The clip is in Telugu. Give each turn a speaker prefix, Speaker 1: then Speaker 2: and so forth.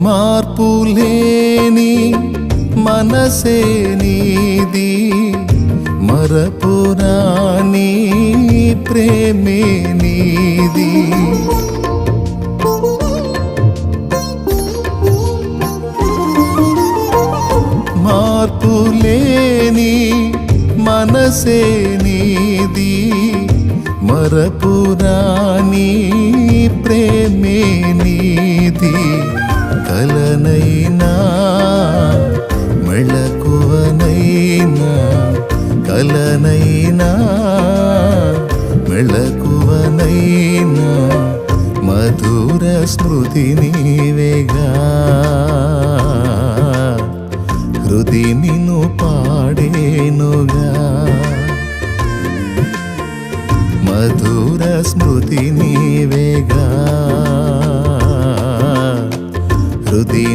Speaker 1: మార్పులేని మనసే నీది, మరపురాని ప్రేమే నీది. మార్పులేని మనసే నీది, మరపురాని ప్రేమే నీది. కలనైనా మెళకువనైనా, కలనైనా మెళకువనైనా మధుర స్మృతి నీవేగా. హృది నిన్ను పాడేనుగా, మధుర స్మృతి నీవేగా. హృది